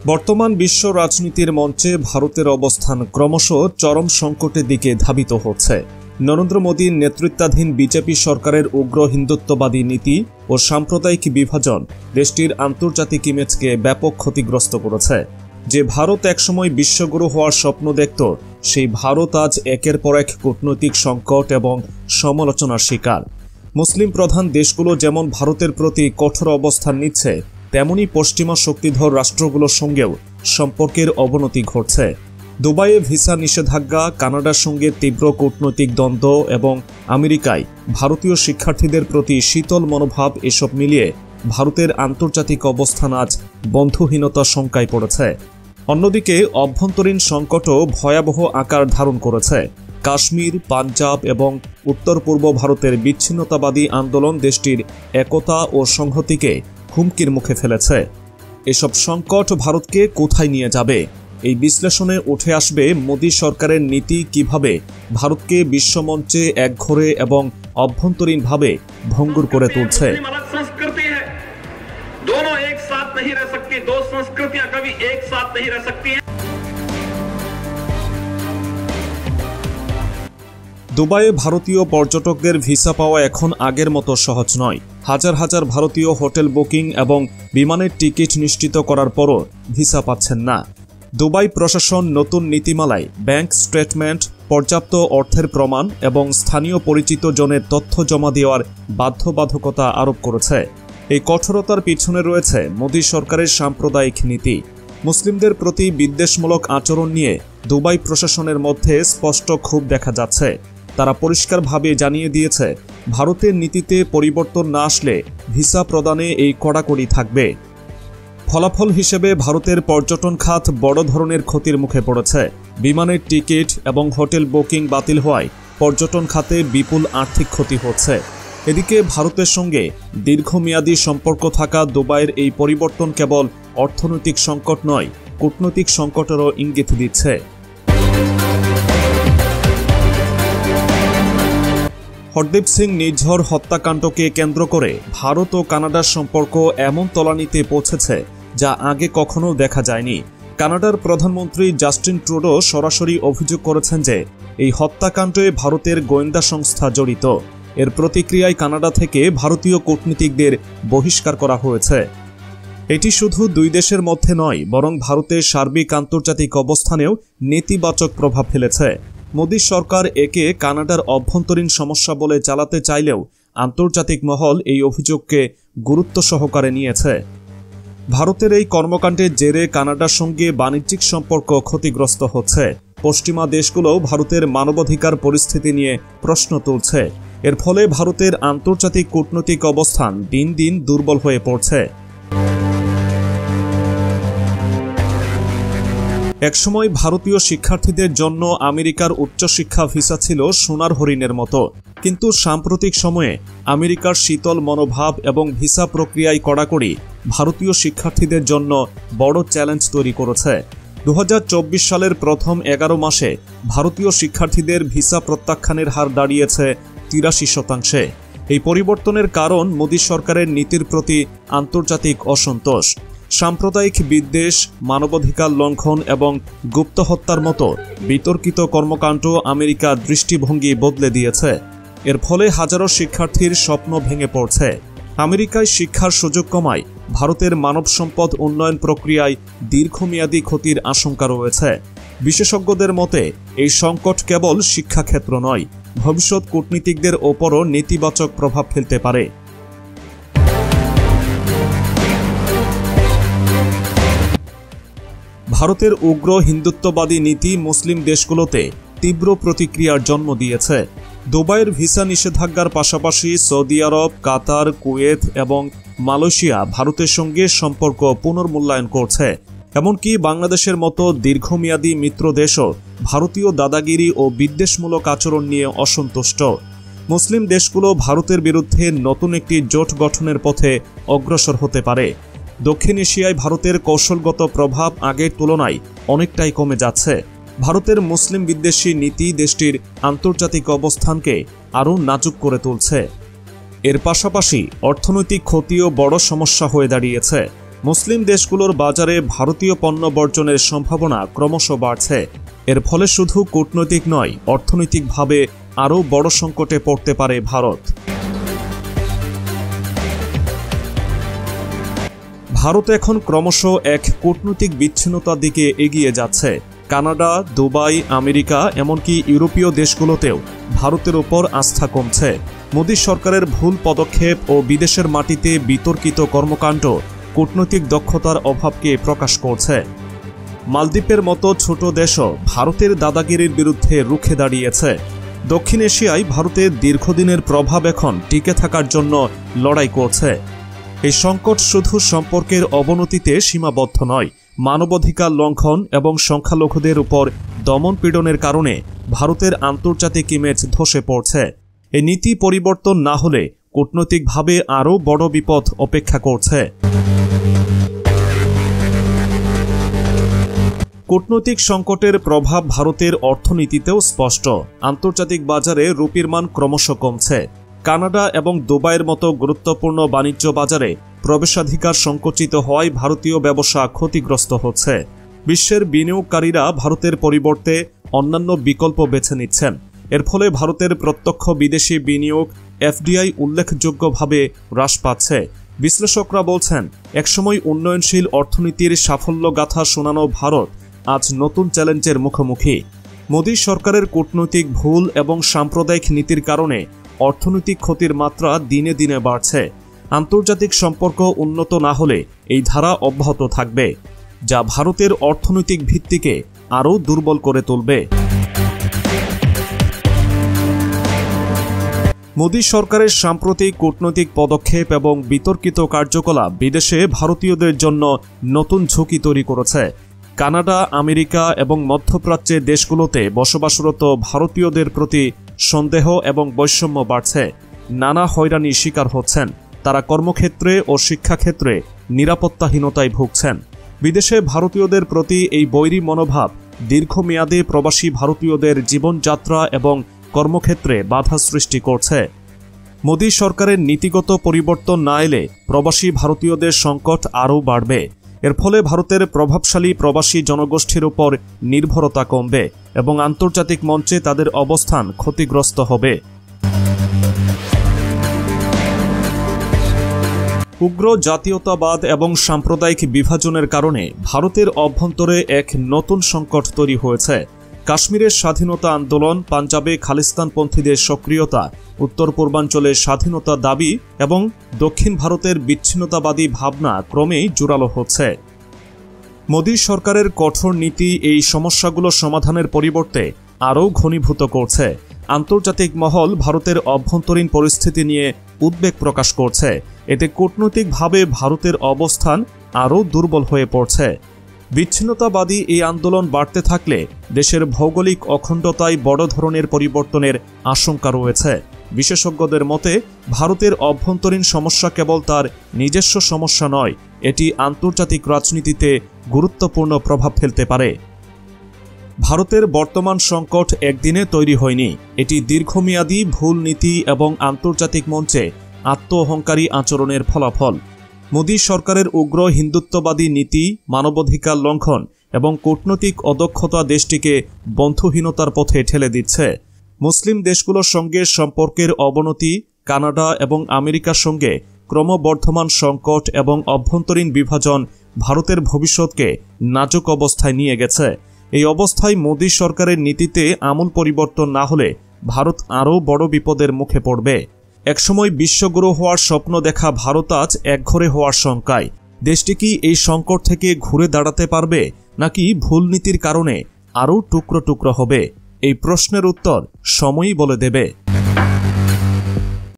বর্তমান বিশ্ব রাজনীতির মঞ্চে ভারতের অবস্থান ক্রমশ চরম সংকটের দিকে ধাবিত হচ্ছে। নরেন্দ্র মোদীর নেতৃত্বাধীন বিজেপি সরকারের উগ্র হিন্দুত্ববাদী নীতি ও সাম্প্রদায়িক বিভাজন দেশটির আন্তর্জাতিক ইমেজকে ব্যাপক ক্ষতিগ্রস্ত করেছে। যে ভারত একসময় বিশ্বগুরু হওয়ার স্বপ্ন দেখত, সেই ভারত আজ একের পর এক কূটনৈতিক সংকট এবং সমালোচনার শিকার। মুসলিম প্রধান দেশগুলো যেমন ভারতের প্রতি কঠোর অবস্থান নিচ্ছে, তেমনি পশ্চিমা শক্তিধর রাষ্ট্রগুলোর সঙ্গেও সম্পর্কের অবনতি ঘটছে। দুবাইয়ে ভিসা নিষেধাজ্ঞা, কানাডার সঙ্গে তীব্র কূটনৈতিক দ্বন্দ্ব এবং আমেরিকায় ভারতীয় শিক্ষার্থীদের প্রতি শীতল মনোভাব, এসব মিলিয়ে ভারতের আন্তর্জাতিক অবস্থান আজ বন্ধুহীনতা শঙ্কায় পড়েছে। অন্যদিকে অভ্যন্তরীণ সংকটও ভয়াবহ আকার ধারণ করেছে। কাশ্মীর, পাঞ্জাব এবং উত্তর পূর্ব ভারতের বিচ্ছিন্নতাবাদী আন্দোলন দেশটির একতা ও সংহতিকে হুমকির মুখে ফেলেছে। এসব সংকট ভারতকে কোথায় নিয়ে যাবে? এই বিশ্লেষণে উঠে আসবে মোদী সরকারের নীতি কিভাবে ভারতকে বিশ্বমঞ্চে একঘরে এবং অভ্যন্তরীণভাবে ভঙ্গুর করে তুলছে। দুবাইয়ে ভারতীয় পর্যটকদের ভিসা পাওয়া এখন আগের মতো সহজ নয়। হাজার হাজার ভারতীয় হোটেল বুকিং এবং বিমানের টিকিট নিশ্চিত করার পরও ভিসা পাচ্ছেন না। দুবাই প্রশাসন নতুন নীতিমালায় ব্যাংক স্টেটমেন্ট, পর্যাপ্ত অর্থের প্রমাণ এবং স্থানীয় পরিচিত জনের তথ্য জমা দেওয়ার বাধ্যবাধকতা আরোপ করেছে। এই কঠোরতার পিছনে রয়েছে মোদী সরকারের সাম্প্রদায়িক নীতি। মুসলিমদের প্রতি বিদ্বেষমূলক আচরণ নিয়ে দুবাই প্রশাসনের মধ্যে স্পষ্ট ক্ষোভ দেখা যাচ্ছে। তারা পরিষ্কারভাবে জানিয়ে দিয়েছে, ভারতের নীতিতে পরিবর্তন না আসলে ভিসা প্রদানে এই কড়াকড়ি থাকবে। ফলাফল হিসেবে ভারতের পর্যটন খাত বড় ধরনের ক্ষতির মুখে পড়েছে। বিমানের টিকিট এবং হোটেল বুকিং বাতিল হওয়ায় পর্যটন খাতে বিপুল আর্থিক ক্ষতি হচ্ছে। এদিকে ভারতের সঙ্গে দীর্ঘমেয়াদী সম্পর্ক থাকা দুবাইয়ের এই পরিবর্তন কেবল অর্থনৈতিক সংকট নয়, কূটনৈতিক সংকটেরও ইঙ্গিত দিচ্ছে। হরদীপ সিং নির্ঝর হত্যাকাণ্ডকে কেন্দ্র করে ভারত ও কানাডার সম্পর্ক এমন তলানিতে পৌঁছেছে যা আগে কখনো দেখা যায়নি। কানাডার প্রধানমন্ত্রী জাস্টিন ট্রুডো সরাসরি অভিযোগ করেছেন যে এই হত্যাকাণ্ডে ভারতের গোয়েন্দা সংস্থা জড়িত। এর প্রতিক্রিয়ায় কানাডা থেকে ভারতীয় কূটনীতিকদের বহিষ্কার করা হয়েছে। এটি শুধু দুই দেশের মধ্যে নয়, বরং ভারতের সার্বিক আন্তর্জাতিক অবস্থানেও নেতিবাচক প্রভাব ফেলেছে। মোদী সরকার একে কানাডার অভ্যন্তরীণ সমস্যা বলে চালাতে চাইলেও আন্তর্জাতিক মহল এই অভিযোগকে গুরুত্ব সহকারে নিয়েছে। ভারতের এই কর্মকাণ্ডের জেরে কানাডার সঙ্গে বাণিজ্যিক সম্পর্ক ক্ষতিগ্রস্ত হচ্ছে। পশ্চিমা দেশগুলোও ভারতের মানবাধিকার পরিস্থিতি নিয়ে প্রশ্ন তুলছে। এর ফলে ভারতের আন্তর্জাতিক কূটনৈতিক অবস্থান দিন দিন দুর্বল হয়ে পড়ছে। একসময় ভারতীয় শিক্ষার্থীদের জন্য আমেরিকার উচ্চশিক্ষা ভিসা ছিল সোনার হরিণের মতো, কিন্তু সাম্প্রতিক সময়ে আমেরিকার শীতল মনোভাব এবং ভিসা প্রক্রিয়ায় কড়াকড়ি ভারতীয় শিক্ষার্থীদের জন্য বড় চ্যালেঞ্জ তৈরি করেছে। 2024 সালের প্রথম 11 মাসে ভারতীয় শিক্ষার্থীদের ভিসা প্রত্যাখ্যানের হার দাঁড়িয়েছে 83%। এই পরিবর্তনের কারণ মোদী সরকারের নীতির প্রতি আন্তর্জাতিক অসন্তোষ। সাম্প্রদায়িক বিদ্বেষ, মানবাধিকার লঙ্ঘন এবং গুপ্ত হত্যার মতো বিতর্কিত কর্মকাণ্ড আমেরিকার দৃষ্টিভঙ্গি বদলে দিয়েছে। এর ফলে হাজারো শিক্ষার্থীর স্বপ্ন ভেঙে পড়ছে। আমেরিকায় শিক্ষার সুযোগ কমায় ভারতের মানব সম্পদ উন্নয়ন প্রক্রিয়ায় দীর্ঘমেয়াদী ক্ষতির আশঙ্কা রয়েছে। বিশেষজ্ঞদের মতে এই সংকট কেবল শিক্ষাক্ষেত্র নয়, ভবিষ্যৎ কূটনীতিকদের ওপরও নেতিবাচক প্রভাব ফেলতে পারে। ভারতের উগ্র হিন্দুত্ববাদী নীতি মুসলিম দেশগুলোতে তীব্র প্রতিক্রিয়ার জন্ম দিয়েছে। দুবাইয়ের ভিসা নিষেধাজ্ঞার পাশাপাশি সৌদি আরব, কাতার, কুয়েত এবং মালয়েশিয়া ভারতের সঙ্গে সম্পর্ক পুনর্মূল্যায়ন করছে। এমনকি বাংলাদেশের মতো দীর্ঘমেয়াদী মিত্র দেশও ভারতীয় দাদাগিরি ও বিদ্বেষমূলক আচরণ নিয়ে অসন্তুষ্ট। মুসলিম দেশগুলো ভারতের বিরুদ্ধে নতুন একটি জোট গঠনের পথে অগ্রসর হতে পারে। দক্ষিণ এশিয়ায় ভারতের কৌশলগত প্রভাব আগের তুলনায় অনেকটাই কমে যাচ্ছে। ভারতের মুসলিম বিদ্বেষী নীতি দেশটির আন্তর্জাতিক অবস্থানকে আরও নাজুক করে তুলছে। এর পাশাপাশি অর্থনৈতিক ক্ষতিও বড় সমস্যা হয়ে দাঁড়িয়েছে। মুসলিম দেশগুলোর বাজারে ভারতীয় পণ্য বর্জনের সম্ভাবনা ক্রমশ বাড়ছে। এর ফলে শুধু কূটনৈতিক নয়, অর্থনৈতিকভাবে আরও বড় সংকটে পড়তে পারে ভারত। ভারত এখন ক্রমশ এক কূটনৈতিক বিচ্ছিন্নতার দিকে এগিয়ে যাচ্ছে। কানাডা, দুবাই, আমেরিকা এমনকি ইউরোপীয় দেশগুলোতেও ভারতের উপর আস্থা কমছে। মোদী সরকারের ভুল পদক্ষেপ ও বিদেশের মাটিতে বিতর্কিত কর্মকাণ্ড কূটনৈতিক দক্ষতার অভাবকে প্রকাশ করছে। মালদ্বীপের মতো ছোট দেশও ভারতের দাদাগিরির বিরুদ্ধে রুখে দাঁড়িয়েছে। দক্ষিণ এশিয়ায় ভারতের দীর্ঘদিনের প্রভাব এখন টিকে থাকার জন্য লড়াই করছে। এই সংকট শুধু সম্পর্কের অবনতিতে সীমাবদ্ধ নয়, মানবাধিকার লঙ্ঘন এবং সংখ্যালঘুদের উপর দমনপীড়নের কারণে ভারতের আন্তর্জাতিক ইমেজ ধসে পড়ছে। এই নীতি পরিবর্তন না হলে কূটনৈতিকভাবে আরও বড় বিপদ অপেক্ষা করছে। কূটনৈতিক সংকটের প্রভাব ভারতের অর্থনীতিতেও স্পষ্ট। আন্তর্জাতিক বাজারে রুপির মান ক্রমশ কমছে। কানাডা এবং দুবাইয়ের মতো গুরুত্বপূর্ণ বাণিজ্য বাজারে প্রবেশাধিকার সংকুচিত হওয়ায় ভারতীয় ব্যবসা ক্ষতিগ্রস্ত হচ্ছে। বিশ্বের বিনিয়োগকারীরা ভারতের পরিবর্তে অন্যান্য বিকল্প বেছে নিচ্ছেন। এর ফলে ভারতের প্রত্যক্ষ বিদেশি বিনিয়োগ এফডিআই উল্লেখযোগ্যভাবে হ্রাস পাচ্ছে। বিশ্লেষকরা বলছেন, একসময় উন্নয়নশীল অর্থনীতির সাফল্যগাথা শোনানো ভারত আজ নতুন চ্যালেঞ্জের মুখোমুখি। মোদী সরকারের কূটনৈতিক ভুল এবং সাম্প্রদায়িক নীতির কারণে অর্থনৈতিক ক্ষতির মাত্রা দিনে দিনে বাড়ছে। আন্তর্জাতিক সম্পর্ক উন্নত না হলে এই ধারা অব্যাহত থাকবে, যা ভারতের অর্থনৈতিক ভিত্তিকে আরও দুর্বল করে তুলবে। মোদী সরকারের সাম্প্রতিক কূটনৈতিক পদক্ষেপ এবং বিতর্কিত কার্যকলাপ বিদেশে ভারতীয়দের জন্য নতুন ঝুঁকি তৈরি করেছে। কানাডা, আমেরিকা এবং মধ্যপ্রাচ্যের দেশগুলোতে বসবাসরত ভারতীয়দের প্রতি সন্দেহ এবং বৈষম্য বাড়ছে। নানা হয়রানির শিকার হচ্ছেন। তারা কর্মক্ষেত্রে ও শিক্ষাক্ষেত্রে নিরাপত্তাহীনতায় ভুগছেন। বিদেশে ভারতীয়দের প্রতি এই বৈরী মনোভাব দীর্ঘমেয়াদে প্রবাসী ভারতীয়দের জীবনযাত্রা এবং কর্মক্ষেত্রে বাধা সৃষ্টি করছে। মোদী সরকারের নীতিগত পরিবর্তন না এলে প্রবাসী ভারতীয়দের সংকট আরও বাড়বে। এর ফলে ভারতের প্রভাবশালী প্রবাসী জনগোষ্ঠীর উপর নির্ভরতা কমবে এবং আন্তর্জাতিক মঞ্চে তাদের অবস্থান ক্ষতিগ্রস্ত হবে। উগ্র জাতীয়তাবাদ এবং সাম্প্রদায়িক বিভাজনের কারণে ভারতের অভ্যন্তরে এক নতুন সংকট তৈরি হয়েছে। কাশ্মীরের স্বাধীনতা আন্দোলন, পাঞ্জাবে খালিস্তানপন্থীদের সক্রিয়তা, উত্তর পূর্বাঞ্চলের স্বাধীনতা দাবি এবং দক্ষিণ ভারতের বিচ্ছিন্নতাবাদী ভাবনা ক্রমেই জোরালো হচ্ছে। মোদী সরকারের কঠোর নীতি এই সমস্যাগুলো সমাধানের পরিবর্তে আরও ঘনীভূত করছে। আন্তর্জাতিক মহল ভারতের অভ্যন্তরীণ পরিস্থিতি নিয়ে উদ্বেগ প্রকাশ করছে। এতে কূটনৈতিকভাবে ভারতের অবস্থান আরও দুর্বল হয়ে পড়ছে। বিচ্ছিন্নতাবাদী এই আন্দোলন বাড়তে থাকলে দেশের ভৌগোলিক অখণ্ডতায় বড় ধরনের পরিবর্তনের আশঙ্কা রয়েছে। বিশেষজ্ঞদের মতে ভারতের অভ্যন্তরীণ সমস্যা কেবল তার নিজস্ব সমস্যা নয়, এটি আন্তর্জাতিক রাজনীতিতে গুরুত্বপূর্ণ প্রভাব ফেলতে পারে। ভারতের বর্তমান সংকট একদিনে তৈরি হয়নি। এটি দীর্ঘমেয়াদী ভুল নীতি এবং আন্তর্জাতিক মঞ্চে আত্ম অহংকারী আচরণের ফলাফল। মোদী সরকারের উগ্র হিন্দুত্ববাদী নীতি, মানবাধিকার লঙ্ঘন এবং কূটনৈতিক অদক্ষতা দেশটিকে বন্ধুহীনতার পথে ঠেলে দিচ্ছে। মুসলিম দেশগুলোর সঙ্গে সম্পর্কের অবনতি, কানাডা এবং আমেরিকার সঙ্গে ক্রমবর্ধমান সংকট এবং অভ্যন্তরীণ বিভাজন ভারতের ভবিষ্যৎকে নাজুক অবস্থায় নিয়ে গেছে। এই অবস্থায় মোদী সরকারের নীতিতে আমূল পরিবর্তন না হলে ভারত আরও বড় বিপদের মুখে পড়বে। একসময় বিশ্বগুরু হওয়ার স্বপ্ন দেখা ভারত আজ একঘরে হওয়ার শঙ্কায়। দেশটি কি এই সংকট থেকে ঘুরে দাঁড়াতে পারবে, নাকি ভুল নীতির কারণে আরও টুকরো টুকরো হবে? এই প্রশ্নের উত্তর সময়ই বলে দেবে।